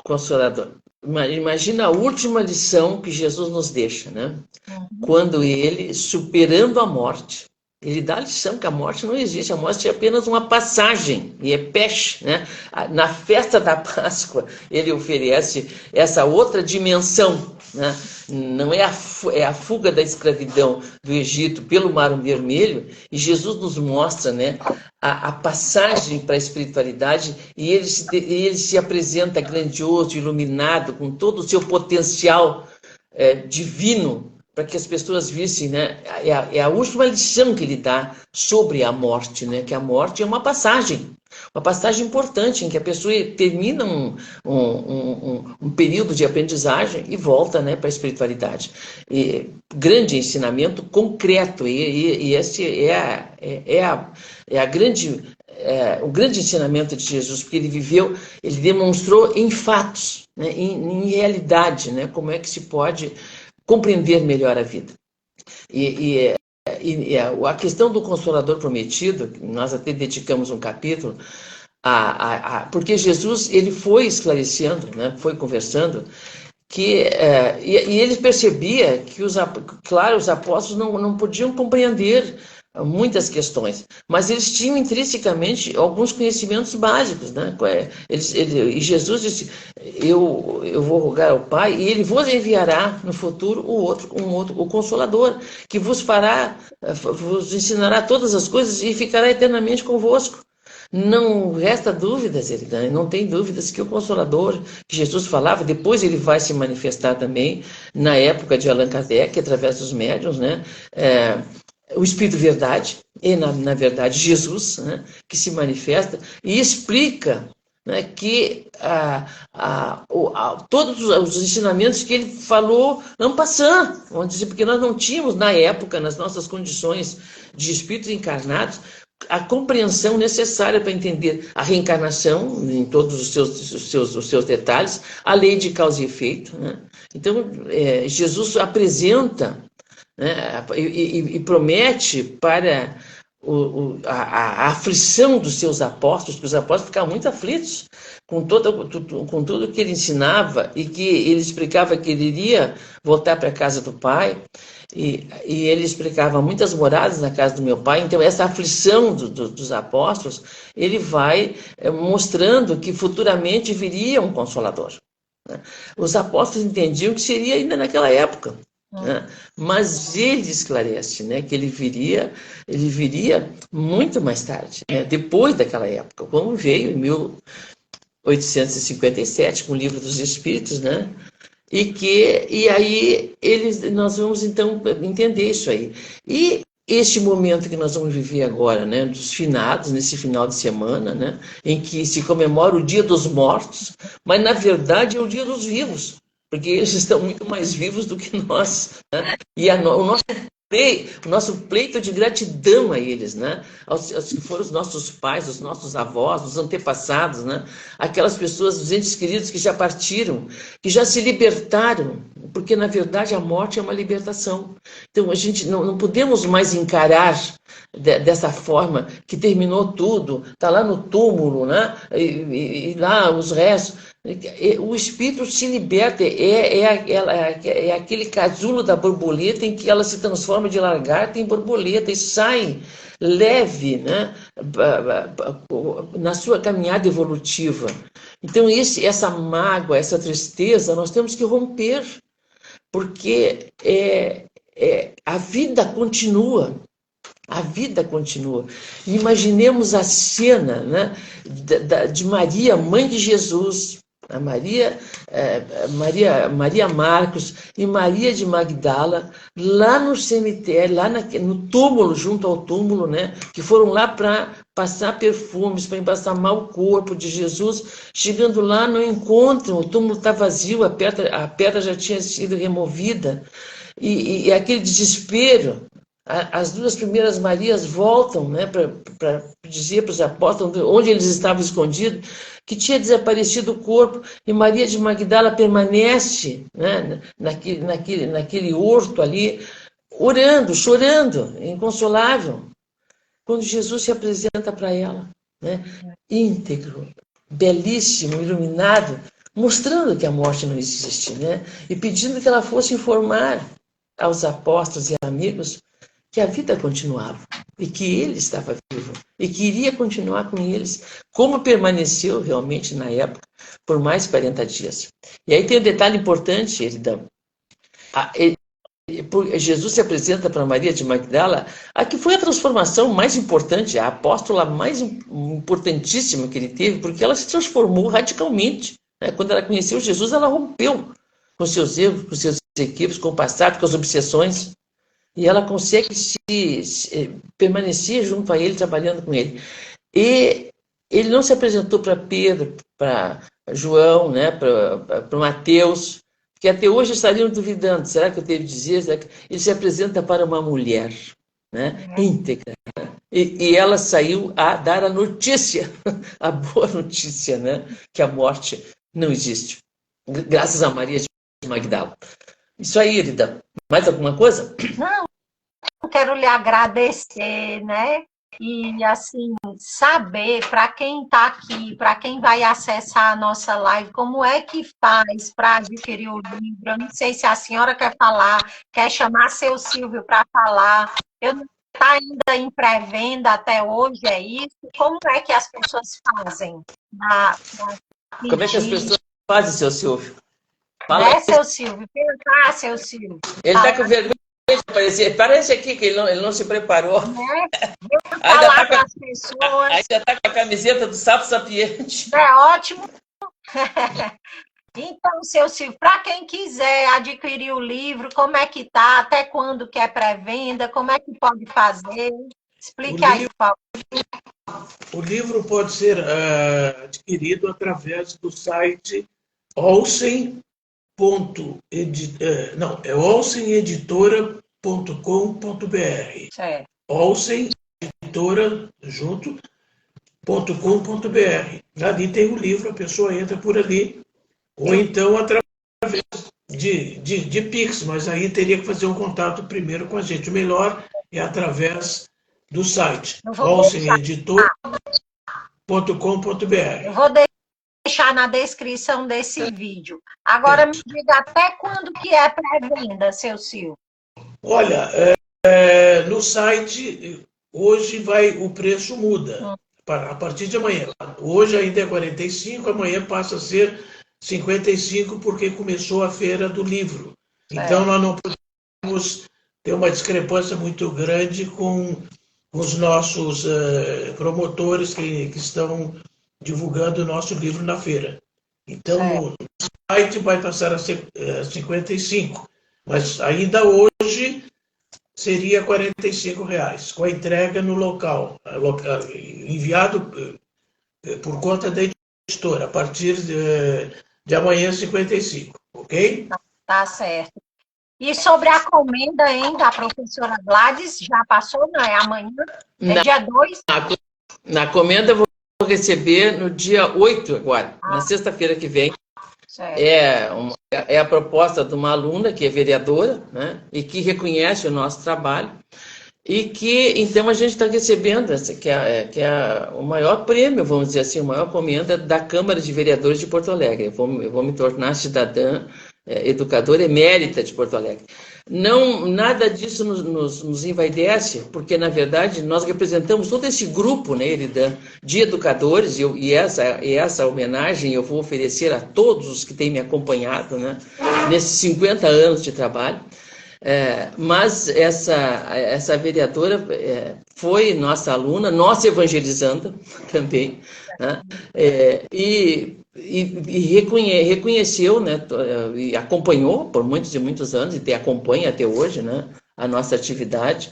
Consolador. Imagina a última lição que Jesus nos deixa, né? Quando ele, superando a morte, ele dá a lição que a morte não existe, a morte é apenas uma passagem, e é peixe, né? Na festa da Páscoa, ele oferece essa outra dimensão, né? Não é a fuga da escravidão do Egito pelo Mar Vermelho, e Jesus nos mostra, né, a passagem para a espiritualidade, e ele se apresenta grandioso, iluminado, com todo o seu potencial divino, para que as pessoas vissem, né? É a última lição que ele dá sobre a morte, né? Que a morte é uma passagem importante em que a pessoa termina um período de aprendizagem e volta, né, para a espiritualidade. Grande ensinamento concreto, e esse o grande ensinamento de Jesus, porque ele demonstrou em fatos, né, em realidade, né, como é que se pode compreender melhor a vida. E a questão do Consolador Prometido, nós até dedicamos um capítulo, porque Jesus ele foi esclarecendo, né, foi conversando, e ele percebia que, claro, os apóstolos não podiam compreender muitas questões, mas eles tinham intrinsecamente alguns conhecimentos básicos, né? E Jesus disse: eu vou rogar ao Pai e ele vos enviará no futuro o Consolador, que vos ensinará todas as coisas e ficará eternamente convosco. Não resta dúvidas, Eridane, não tem dúvidas que o Consolador, que Jesus falava, depois ele vai se manifestar também, na época de Allan Kardec, através dos médiuns, né? O Espírito Verdade, e na verdade Jesus, né? Que se manifesta e explica, né, que todos os ensinamentos que ele falou não passam, vamos dizer, porque nós não tínhamos, na época, nas nossas condições de espíritos encarnados, a compreensão necessária para entender a reencarnação em todos os seus detalhes, a lei de causa e efeito. Né? Então, Jesus apresenta, né, e promete para a aflição dos seus apóstolos, que os apóstolos ficavam muito aflitos com tudo que ele ensinava e que ele explicava que ele iria voltar para a casa do Pai, e ele explicava muitas moradas na casa do meu Pai. Então, essa aflição dos apóstolos, ele vai mostrando que futuramente viria um Consolador. Né? Os apóstolos entendiam que seria ainda naquela época. Né? Mas ele esclarece, né, que ele viria muito mais tarde, né, depois daquela época, como veio em 1857 com o Livro dos Espíritos, né, e aí nós vamos então entender isso aí. E este momento que nós vamos viver agora, né, dos finados, nesse final de semana, né, em que se comemora o Dia dos Mortos, mas na verdade é o Dia dos Vivos, porque eles estão muito mais vivos do que nós, né? E o nosso pleito de gratidão a eles, né? Aos que foram os nossos pais, os nossos avós, os antepassados, né? Aquelas pessoas, os entes queridos que já partiram, que já se libertaram, porque na verdade a morte é uma libertação. Então a gente não podemos mais encarar dessa forma que terminou tudo, está lá no túmulo, né? E lá os restos. O espírito se liberta, é aquele casulo da borboleta em que ela se transforma de lagarta em borboleta e sai leve, né, na sua caminhada evolutiva. Então, essa mágoa, essa tristeza, nós temos que romper, porque a vida continua. A vida continua. Imaginemos a cena, né, de Maria, mãe de Jesus, a Maria Marcos e Maria de Magdala, lá no cemitério, lá no túmulo, junto ao túmulo, né, que foram lá para passar perfumes, para embalsamar o corpo de Jesus. Chegando lá, não encontram, o túmulo está vazio, a pedra já tinha sido removida, e aquele desespero. As duas primeiras Marias voltam, né, para dizer para os apóstolos onde eles estavam escondidos, que tinha desaparecido o corpo, e Maria de Magdala permanece, né, naquele horto ali, orando, chorando, inconsolável, quando Jesus se apresenta para ela, né, íntegro, belíssimo, iluminado, mostrando que a morte não existe, né, e pedindo que ela fosse informar aos apóstolos e amigos que a vida continuava e que ele estava vivo e que iria continuar com eles, como permaneceu realmente na época por mais 40 dias. E aí tem um detalhe importante, Jesus se apresenta para Maria de Magdala, a que foi a transformação mais importante, a apóstola mais importantíssima que ele teve, porque ela se transformou radicalmente. Né? Quando ela conheceu Jesus, ela rompeu com seus erros, com seus equívocos, com o passado, com as obsessões. E ela consegue permanecer junto a ele, trabalhando com ele. E ele não se apresentou para Pedro, para João, né, para Mateus, que até hoje estariam duvidando. Será que eu devo dizer? Ele se apresenta para uma mulher, né, íntegra. E ela saiu a dar a notícia, a boa notícia, né, que a morte não existe. Graças a Maria de Magdala. Isso aí, Irida. Mais alguma coisa? Não, quero lhe agradecer, né? E, assim, saber para quem está aqui, para quem vai acessar a nossa live, como é que faz para adquirir o livro. Eu não sei se a senhora quer falar, quer chamar seu Silvio para falar. Eu não está ainda em pré-venda até hoje, é isso? Como é que as pessoas fazem? Como é que as pessoas fazem, seu Silvio? Fala, seu Silvio? Tentar, seu Silvio. Ele está com vergonha Parece aqui que ele não se preparou. Né? Falar para as pessoas. Aí já está com a camiseta do Sapo Sapiente. É ótimo. Então, seu Silvio, para quem quiser adquirir o livro, como é que tá? Até quando que é pré-venda? Como é que pode fazer? Explique aí, por favor. O livro pode ser adquirido através do site olseneditora.com.br. Certo. Olsen Editora junto.com.br. Ali tem o livro, a pessoa entra por ali. Ou então através de Pix, mas aí teria que fazer um contato primeiro com a gente. O melhor é através do site olseneditor.com.br. Eu vou deixar na descrição desse vídeo. Agora me diga até quando que é pré-venda, seu Silvio? Olha, no site hoje o preço muda a partir de amanhã. Hoje ainda é 45, amanhã passa a ser 55 porque começou a feira do livro. Então nós não podemos ter uma discrepância muito grande com os nossos promotores que estão divulgando o nosso livro na feira. Então no site vai passar a ser 55, mas ainda hoje seria R$45, com a entrega no local enviado por conta da editora, a partir de amanhã 55, ok? Tá certo. E sobre a comenda, hein, da professora Gladys, já passou, não é amanhã? É dia 2? Na comenda eu vou receber no dia 8 agora, na sexta-feira que vem. Certo. É a proposta de uma aluna que é vereadora, né, e que reconhece o nosso trabalho, e que, então, a gente está recebendo que é o maior prêmio, vamos dizer assim, a maior comenda da Câmara de Vereadores de Porto Alegre. Eu vou me tornar cidadã, educadora emérita de Porto Alegre. Nada disso nos envaidece, porque, na verdade, nós representamos todo esse grupo, né, Eridan, de educadores, e essa homenagem eu vou oferecer a todos os que têm me acompanhado, né, nesses 50 anos de trabalho. Mas essa vereadora foi nossa aluna, nossa evangelizanda também, né, e reconheceu, né, e acompanhou por muitos e muitos anos, e acompanha até hoje, né, a nossa atividade,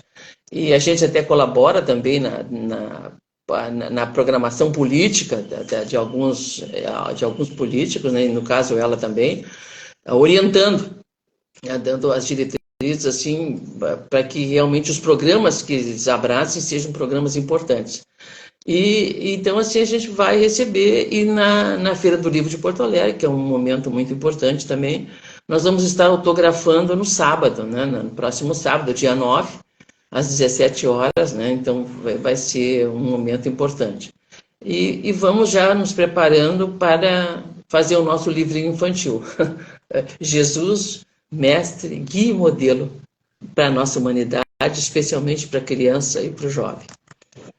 e a gente até colabora também na programação política de alguns políticos, né, e no caso ela também, orientando, né, dando as diretrizes assim, para que realmente os programas que eles abracem sejam programas importantes. E então, assim, a gente vai receber, e na Feira do Livro de Porto Alegre, que é um momento muito importante também, nós vamos estar autografando no sábado, né, no próximo sábado, dia 9, às 17 horas, né, então vai ser um momento importante. E vamos já nos preparando para fazer o nosso livrinho infantil. Jesus, mestre, guia e modelo para a nossa humanidade, especialmente para a criança e para o jovem.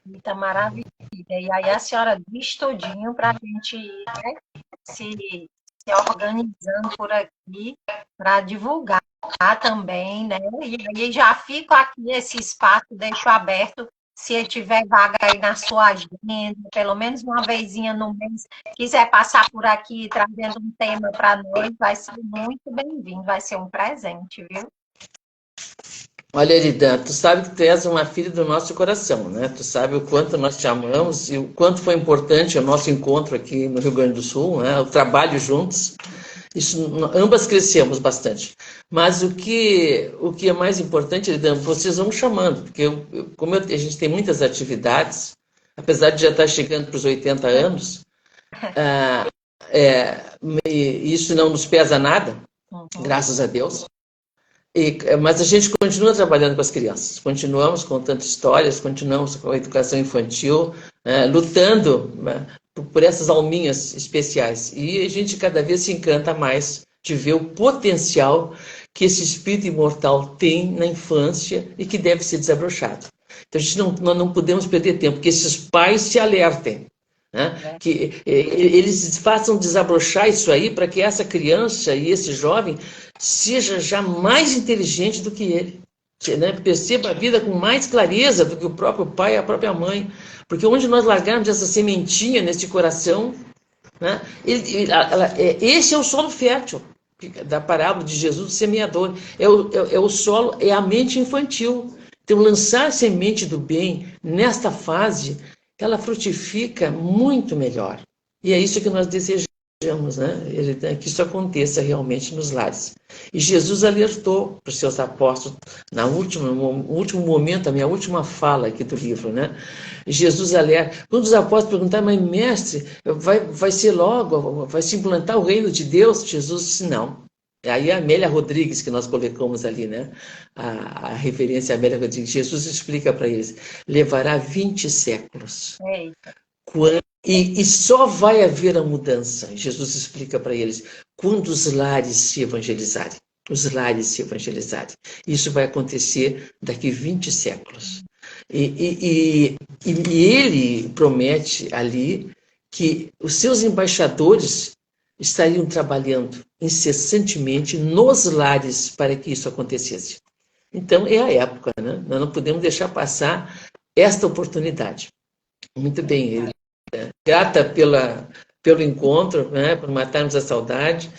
Muita maravilha. E aí a senhora diz todinho para a gente ir, né, se organizando por aqui para divulgar também, né? E aí já fico aqui esse espaço, deixo aberto, se tiver vaga aí na sua agenda, pelo menos uma vezinha no mês, quiser passar por aqui trazendo um tema para nós, vai ser muito bem-vindo, vai ser um presente, viu? Olha, Eridan, tu sabe que tu és uma filha do nosso coração, né? Tu sabe o quanto nós te amamos e o quanto foi importante o nosso encontro aqui no Rio Grande do Sul, né? O trabalho juntos. Isso, ambas crescemos bastante. Mas o que é mais importante, Eridan, vocês vão chamando, porque a gente tem muitas atividades, apesar de já estar chegando para os 80 anos, isso não nos pesa nada, graças a Deus. Mas a gente continua trabalhando com as crianças, continuamos contando histórias, continuamos com a educação infantil, lutando, né, por essas alminhas especiais. E a gente cada vez se encanta mais de ver o potencial que esse espírito imortal tem na infância e que deve ser desabrochado. Então nós não podemos perder tempo, que esses pais se alertem, né? Que eles façam desabrochar isso aí para que essa criança e esse jovem seja já mais inteligente do que ele. né, perceba a vida com mais clareza do que o próprio pai e a própria mãe. Porque onde nós largarmos essa sementinha nesse coração, né, esse é o solo fértil da parábola de Jesus, do semeador. É o solo, é a mente infantil. Então, lançar semente do bem nesta fase, ela frutifica muito melhor. E é isso que nós desejamos, né? Que isso aconteça realmente nos lares. E Jesus alertou para os seus apóstolos, no último momento, a minha última fala aqui do livro, né? Jesus alerta. Quando os apóstolos perguntaram, mas mestre, vai ser logo, vai se implantar o reino de Deus? Jesus disse, não. Aí a Amélia Rodrigues, que nós colocamos ali, né? A referência à Amélia Rodrigues, Jesus explica para eles, levará 20 séculos. Eita. E só vai haver a mudança, Jesus explica para eles, quando os lares se evangelizarem. Os lares se evangelizarem. Isso vai acontecer daqui 20 séculos. E ele promete ali que os seus embaixadores estariam trabalhando incessantemente nos lares para que isso acontecesse. Então, é a época, né? Nós não podemos deixar passar esta oportunidade. Muito bem, grata pelo encontro, né? Por matarmos a saudade.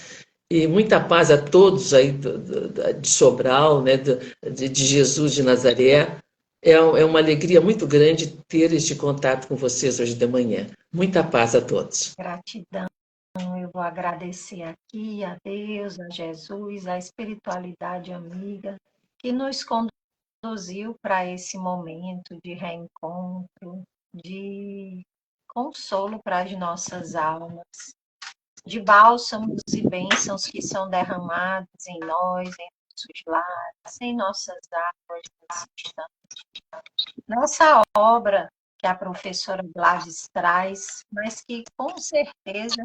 E muita paz a todos aí de Sobral, né? De Jesus de Nazaré. É uma alegria muito grande ter este contato com vocês hoje de manhã. Muita paz a todos. Gratidão. Eu vou agradecer aqui a Deus, a Jesus, a espiritualidade amiga que nos conduziu para esse momento de reencontro, de consolo para as nossas almas, de bálsamos e bênçãos que são derramados em nós, em nossos lares, em nossas águas nesse instante. Nessa obra que a professora Gladys traz, mas que com certeza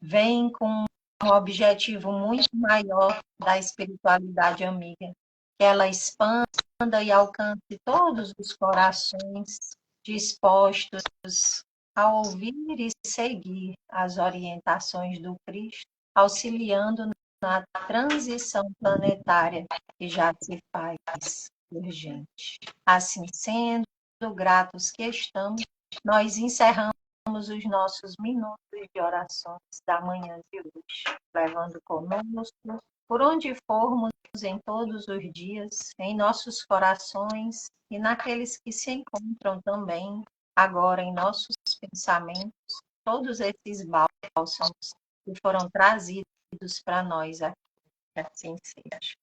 vem com um objetivo muito maior da espiritualidade amiga, que ela expanda e alcance todos os corações dispostos a ouvir e seguir as orientações do Cristo, auxiliando na transição planetária que já se faz urgente. Assim sendo, gratos que estamos, nós encerramos os nossos minutos de orações da manhã de hoje, levando conosco, por onde formos em todos os dias, em nossos corações e naqueles que se encontram também agora em nossos pensamentos, todos esses bálsamos que foram trazidos para nós aqui. Que assim seja.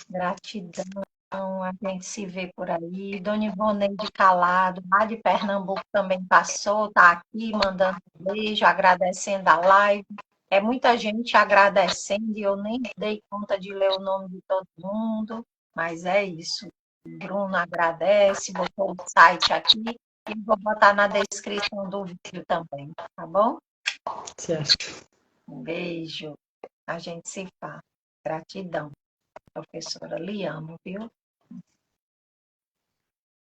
Gratidão. A gente se vê por aí. Dona Ivoneide Calado, lá de Pernambuco, também passou, está aqui mandando um beijo, agradecendo a live. É muita gente agradecendo e eu nem dei conta de ler o nome de todo mundo, mas é isso. O Bruno agradece, botou o site aqui e vou botar na descrição do vídeo também, tá bom? Certo. Um beijo. A gente se fala. Gratidão. Professora, lhe amo, viu?